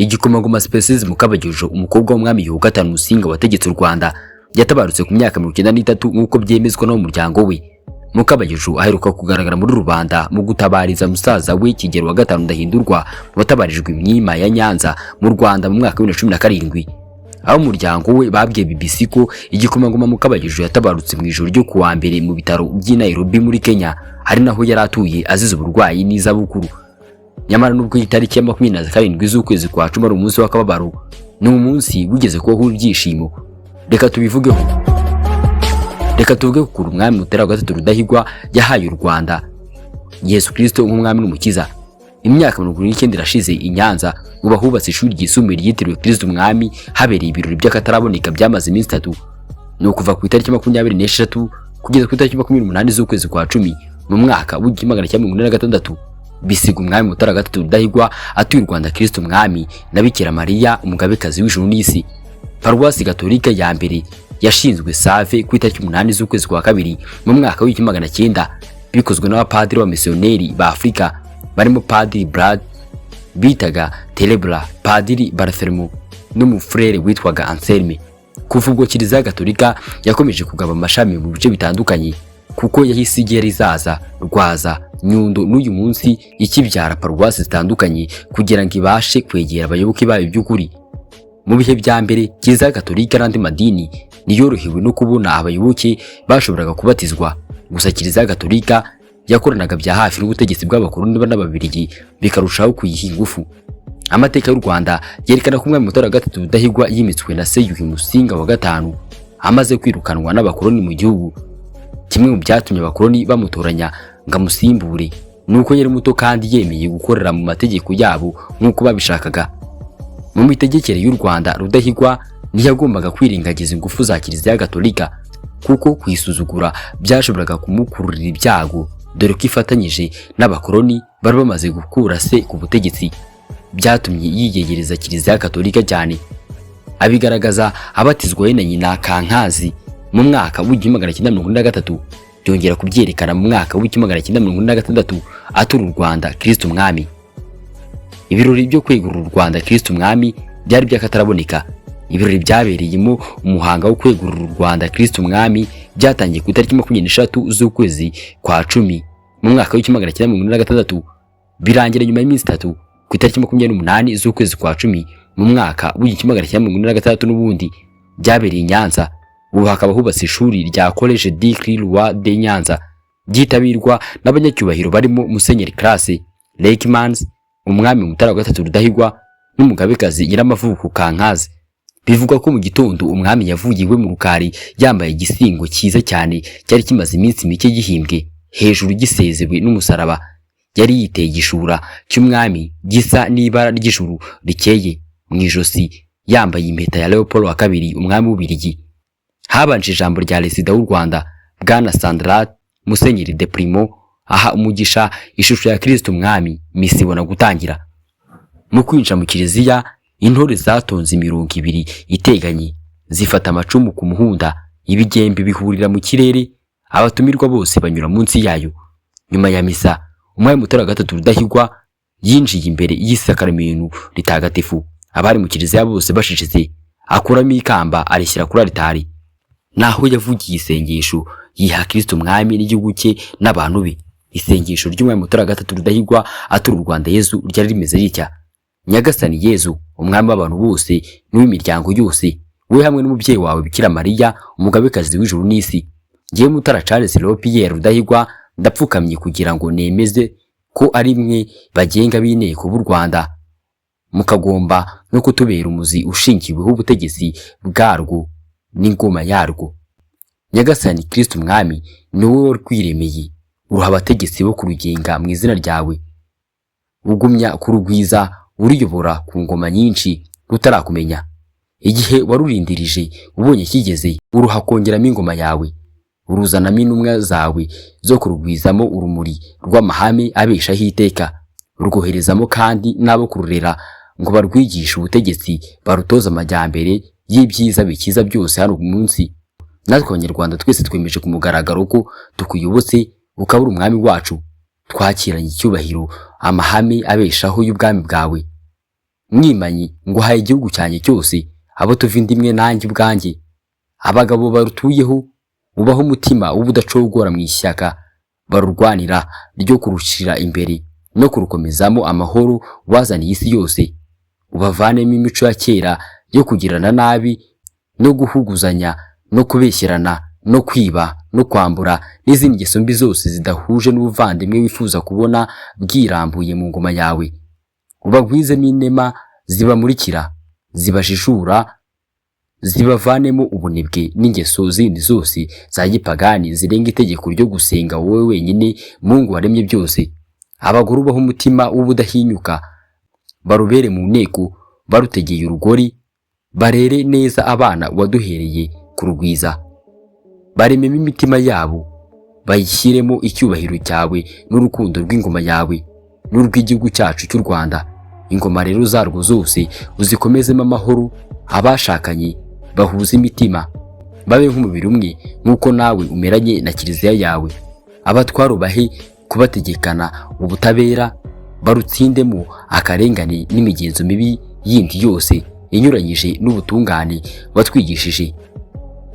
Igikomangoma Species Mukabagijo, umukobwa w'umwami Yuhi V Musinga wategetse u Rwanda, yatabarutse ku myaka 93 nk'uko byemezwa no mu muryango we. Mukabagijo aheruka kugaragara muri rubanda mu gutabariza musaza we Kigeli wa gatanu Ndahindurwa watabarijwe imyima ya Nyanza mu Rwanda mu mwaka wa 2017. Aho umuryango we babwiye BBC ko igikomangoma Mukabagijo yatabarutse mu ijoro ryo kuwa mbere mu bitaro by'i Nairobi muri Kenya, hari naho yari atuye azize uburwayi n'izabukuru. Nyamara nubwo itariki ya 27 z'ukwezi kwa cumi ari umunsi w'akababaro, ni umunsi wigeze kubaho ibyishimo. Reka tubivugeho. Reka tuvuge ku umwami Mutara wa III Rudahigwa yahaye u Rwanda Yesu Kristo nk'umwami n'umukiza. Imyaka 19 irashize i Nyanza uba hubatse ishuri ryisumbuye ryitiriwe Kristo umwami, habereye ibirori by'akataraboneka byamaze iminsi 3. No kuva ku itariki 26 kugeza ku itariki 28 z'ukwezi kwa 10 mu mwaka wa 1946 bisiga umwami Mutara wa III Rudahigwa atuye u Rwanda Kristo umwami na Bikira Mariya umugabekazi w'ijuru n'isi. Paruwasi Gatolika ya mbere yashinzwe Save ku itariki 8 z'ukwezi kwa 2 mu mwaka wa 1900, bikozwe n'abapadiri wa missionnaire ba Afrika barimo Padiri Brad bitaga Telebra, Padiri Bartholomew n'umufrere witwaga Anselme. Kuva ubwo Kiliziya Gatolika yakomeje kugaba amashami mu bice bitandukanye, kuko yahise igera Izaza, Rwaza, Nyundo n'uyu munsi ikibyara paruwasi zitandukanye kugira ngo ibashe kwegera abayoboke bayo by'ukuri. Mu bihe bya mbere Kiliziya Gatolika n'andi madini niyorohewe no kubona abayoboke bashoboraga kubatizwa, gusa Kiliziya Gatolika yakoranaga bya hafi n'ubutegetsi bw'abakoloni n'ababirigi bikarushaho kuyiha ingufu. Amateka y'u Rwanda yerekana ko umwami Mutara wa III Rudahigwa yimitswe na se Yuhi Musinga wa gatanu amaze kwirukanwa n'abakoloni mu gihugu. Kimwe mu byatumye abakoloni bamutoranya ngo amusimbure nuko yari muto kandi yemeye gukorera mu mategeko yabo nk'uko babishakaga. Mu mitegekere y'u Rwanda, Rudahigwa ntiyagombaga kwirengagiza ingufu za Kiliziya Gatolika, kuko kwisuzugura byashoboraga kumukururira ibyago, dore ko ifatanyije n'abakoloni bari bamaze gukura se ku butegetsi. Byatumye yiyegereza Kiliziya Gatolika cyane, abigaragaza abatizwa we na nyina Kankazi mu mwaka wa 1943, byongera kubyerekana mu mwaka wa 1946 atura u Rwanda Kristo umwami. Ibirori byo kwegura u Rwanda Kristo umwami byari byakataraboneka. Ibirori byabereyemo umuhanga wo kwegura u Rwanda Kristo umwami byatangiye ku itariki 23 z'ukwezi kwa 10 mu mwaka wa 1946, birangira nyuma y'iminsi 3 ku itariki 28 z'ukwezi kwa 10 mu mwaka wa 1946 n'ubundi byabereye i Nyanza. Ubu hakaba hubatse ishuri rya Collège du Roi de Nyanza byitabirwa n'abanyacyubahiro barimo Musenyeri Classe Lekmans, umwami Mutara wa III Rudahigwa n'umugabekazi Nyiramavuko Kankazi. Bivugwa ko mu gitondo umwami yavuye iwe mu rukari yambaye igisingo cyiza cyane cyari kimaze iminsi mike gihimbwe, hejuru gisezewe n'umusaraba. Yari yiteye igishura cy'umwami gisa n'ibara ry'ijuru rikeye mu ijosi, yambaye impeta ya Leopold wa II umwami w'Ubirigi. Habanje ijambo rya Resida w'u Rwanda Bwana Sandra Musenyeri de Primo aha umugisha ishusho ya Kristo umwami. Misi ibona gutangira. Mu kwinjira mu Kiliziya, intore zatonze imirongo 2 iteganye zifata amacumu ku muhunda, ibigembe bihurira mu kirere, abatumirwa bose banyura munsi yayo. Nyuma ya misa, umwami Mutara wa III Rudahigwa yinjiye imbere y'isakaramento ritagatifu. Abari mu Kiliziya bose bashishitse, akuramo ikamba arishyira kuri altari, naho yavugiye isengesho yiha Kristo umwami n'igihugu cye n'abantu be. Isengesho ry'umwami Mutara wa III Rudahigwa atura u Rwanda Yezu ryari rimeze ritya: Nyagasani Yezu, umwami w'abantu bose n'uw'imiryango yose, we hamwe n'umubyeyi wawe Bikira Mariya umugabekazi w'ijuru n'isi, ngiye Mutara Charles Pierre Rudahigwa ndapfukamye kugira ngo nemeze ko ari mwe bagenga b'inteko b'u Rwanda, mukagomba no kutubera umuzi ushingiweho ubutegetsi bwarwo n'ingoma yarwo. Nyagasani Kristo umwami ni wowe rwiremeye, uruha abategetsi bo kurugenga mu izina ryawe, ugumya kurugwiza uriyobora ku ngoma nyinshi rutarakumenya. Igihe warurindirije ubonye kigeze, uruha kongeramo ingoma yawe, uruzanamo intumwa zawe zo kurugwizamo urumuri rw'amahame abeshaho iteka, urwoherezamo kandi n'abo kururera ngo barwigishe ubutegetsi, barutoza amajyambere y'ibyiza bikiza byose hano munsi. Natwe Abanyarwanda twese twemeje ku mugaragaro ko tukuyobotse, ukaba uri umwami wacu. Twakiranye icyubahiro amahame abeshaho y'ubwami bwawe. mwimanyi ngo haye igihugu cyanjye cyose, abo tuva indimwe nanjye ubwanjye, abagabo barutuyeho ubaho umutima w'ubudacogora mu ishyaka barurwanira ryo kurushira imbere no kurukomezamo amahoro wazaniye isi yose, ubavanemo imico ya kera yo kugirana nabi no guhuguzanya no kubeshyerana no kwiba no kwambura n'izindi ngeso mbi zose zidahuje n'ubuvandimwe wifuza kubona bwirambuye mu ngoma yawe. Ubagwizemo inema zibamurikira, zibajijura, zibavanemo ubunebwe n'ingeso zindi zose za gipagani zirenga itegeko ryo gusenga wowe wenyine Mungu waremye byose. Abagore ubaho umutima w'ubudahinyuka barubere mu nteko, barutegeye urugori, barere neza abana waduhereye kurugwiza, barememo imitima yabo, bayishyiremo icyubahiro cyawe n'urukundo rw'ingoma yawe n'urw'igihugu cyacu cy'u Rwanda. Ingoma rero zarwo zose uzikomezemo amahoro, abashakanye bahuza imitima, babe nk'umubiri umwe nk'uko nawe umeranye na kiliziya yawe. Abatwaro bahe kubategekana ubutabera, barutsindemo akarengane n'imigenzo mibi yindi yose inyuranyije n'ubutungane watwigishije.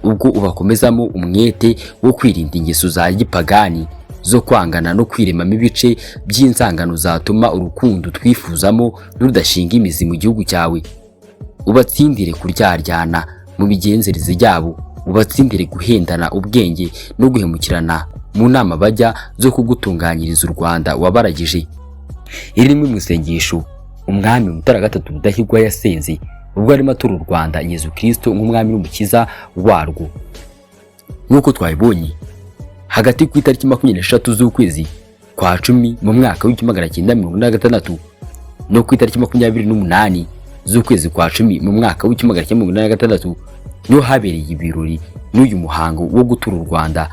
Ubwo ubakomezamo umwete wo kwirinda ingeso za gipagani zo kwangana no kwiremamo ibice by'inzangano zatuma urukundo twifuzamo rudashinga imizi mu gihugu cyawe. Ubatsindire kuryaryana mu migenzereze yabo, ubatsindire guhendana ubwenge no guhemukirana mu nama bajya zo kugutunganyiriza u Rwanda wabaragije. Iri rimwe mu isengesho umwami Mutara III Rudahigwa yasenze ubwo arimo atura u Rwanda Yezu Kristo nk'umwami n'umukiza warwo. Nk'uko twabibonye, hagati ku itariki 23 z'ukwezi kwa 10 mu mwaka w'1946 no ku itariki 28 z'ukwezi kwa 10 mu mwaka w'1946 niho habereye ibirori n'uyu muhango wo gutura u Rwanda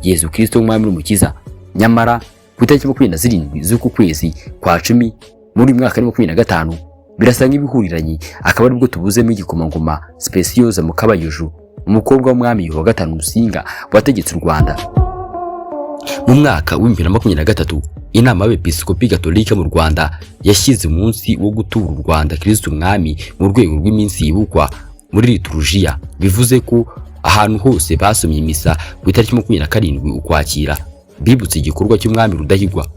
Yezu Kristo nk'umwami n'umukiza. Nyamara ku itariki 27 z'uku kwezi kwa 10 muri mwaka wa 2025 birasa nk'ibihuriranye, akaba aribwo tubuzemo igikomangoma Specioza Mukabayuju, umukobwa w'umwami wa gatanu Musinga wategetse u Rwanda. Mu mwaka wa 2023 inama y'Abepiskopi Gatolika mu Rwanda yashyize umunsi wo gutura u Rwanda Kristo umwami mu rwego rw'iminsi yibukwa muri liturujia, bivuze ko ahantu hose basomye misa ku itariki 27 Ukwakira bibutse igikorwa cy'umwami Rudahigwa.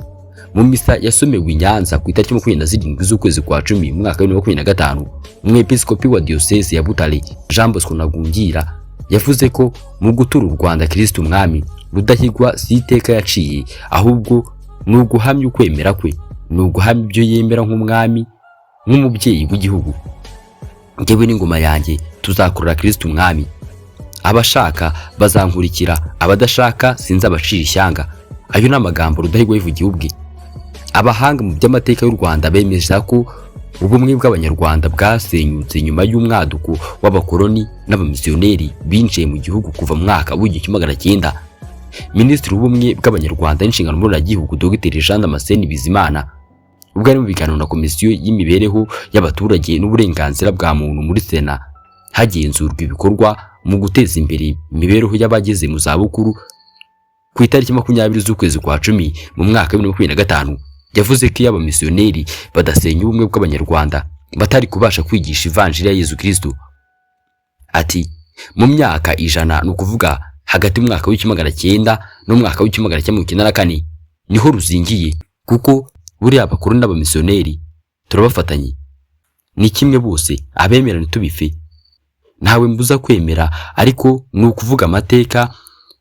Mu misa yasomewe i Nyanza ku itariki 27 z'ukwezi kwa 10 mu mwaka wa 2025, umwepiskopi wa diocese ya Butare Jean Bosco Nagungira yavuze ko mu gutura u Rwanda Kristo umwami Rudahigwa si iteka yaciye, ahubwo ni uguhamya ukwemera kwe, ni uguhamya ibyo yemera nk'umwami, nk'umubyeyi w'igihugu. Ngewe n'ingoma yanjye tuzakorera Kristo umwami, abashaka bazankurikira, abadashaka sinzabacira ishyanga. Ayo ni amagambo Rudahigwa yivugiye ubwe. Abahanga mu by'amateka y'u Rwanda bemeza ko ubumwe bw'abanyarwanda bwasenyutse nyuma y'umwaduko w'abakoloni n'abamisiyoneri binjiye mu gihugu kuva mu mwaka w'1900. Minisitiri w'ubumwe bw'abanyarwanda n'inshingano mboneragihugu Dr Jean Damascene Bizimana ubwo ari mu biganiro na komisiyo y'imibereho y'abaturage n'uburenganzira bwa muntu muri Sena hagenzurwa ibikorwa mu guteza imbere imibereho y'abageze mu zabukuru, ku itariki 20 z'ukwezi kwa 10 mu mwaka wa 2025 yavuze ko abamisiyoneri badasenya ubumwe bw'abanyarwanda batari kubasha kwigisha ivanjiri ya Yezu Kristo. Ati mu myaka 100 no kuvuga hagati mu mwaka w'1900 no mu mwaka w'1994 niho ruzingiye, kuko buri abakoroni n'abamisiyoneri turabafatanye, ni kimwe bose, abemera ntitubife, ntawe mbuza kwemera, ariko ni ukuvuga amateka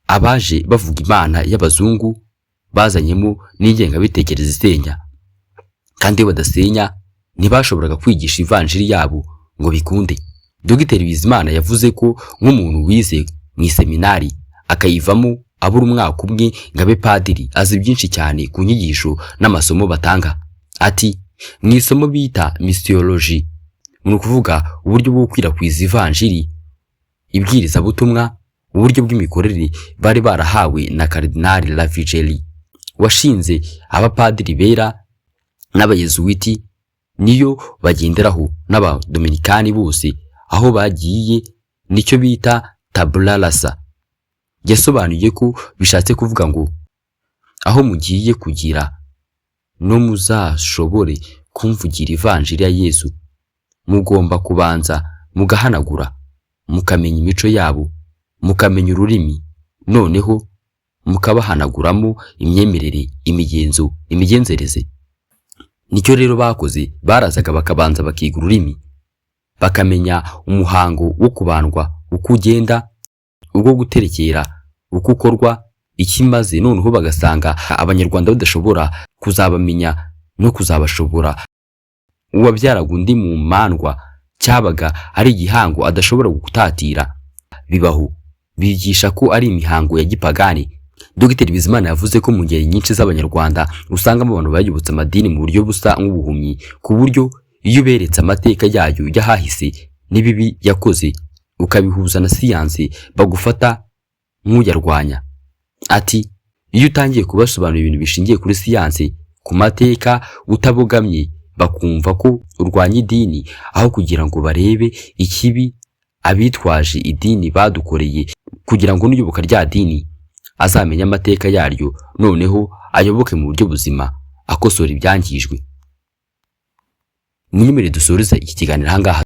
abaje bavuga Imana y'abazungu bazanyemo n'ingengabitekerezo isenya, kandi iyo badasenya ntibashoboraga kwigisha ivanjiri yabo ngo bikunde. Dr Bizimana yavuze ko nk'umuntu wize mu iseminari akayivamo abura umwaka umwe ngo abe padiri, azi byinshi cyane ku nyigisho n'amasomo batanga. Ati mu isomo bita missiology, ni ukuvuga uburyo bwo gukwirakwiza ivanjiri, ibwiriza butumwa, uburyo bw'imikorere bari barahawe na Cardinal Lavigeli washinze abapadiri bera n'abayezuwiti, niyo bagenderaho n'abadominikani bose aho bagiye, nicyo bita tabula rasa. Yasobanuye ko bishatse kuvuga ngo aho mugiye kugira no muzashobore kumvugira ivanjiri ya Yesu mugomba kubanza mugahanagura, mukamenya imico yabo, mukamenya ururimi, noneho mukabahanaguramo imyemerere, imigenzo, imigenzereze. Nicyo rero bakoze, barazaga bakabanza bakiga ururimi, bakamenya umuhango wo kubandwa uko ugenda, ubwo guterekera uko ukorwa, ikimaze, noneho bagasanga abanyarwanda badashobora kuzabamenya no kuzabashobora. Uwabyaraga undi mu mandwa cyabaga ari igihango adashobora gutatira. Bibaho bigisha ko ari imihango ya gipagani. Dr Bizimana yavuze ko mu ngeri nyinshi z'abanyarwanda usangamo abantu bayobotse amadini mu buryo busa nk'ubuhumyi, ku buryo iyo uberetse amateka yayo y'ahahise n'ibibi yakoze ukabihuza na siyansi bagufata nk'uyarwanya. Ati iyo utangiye kubasobanurira ibintu bishingiye kuri siyansi, ku mateka utabogamye, bakumva ko urwanya idini aho kugira ngo barebe ikibi abitwaje idini badukoreye, kugira ngo n'uyoboka rya dini azamenya amateka yaryo, noneho ayoboke mu buryo buzima, akosora ibyangijwe. Munyemerere dusoreza iki kiganiro ahangaha.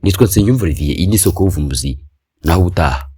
Nitwa Nsengiyumva Olivier, iyi ni Isoko y'Ubuvumbuzi, naho ubutaha.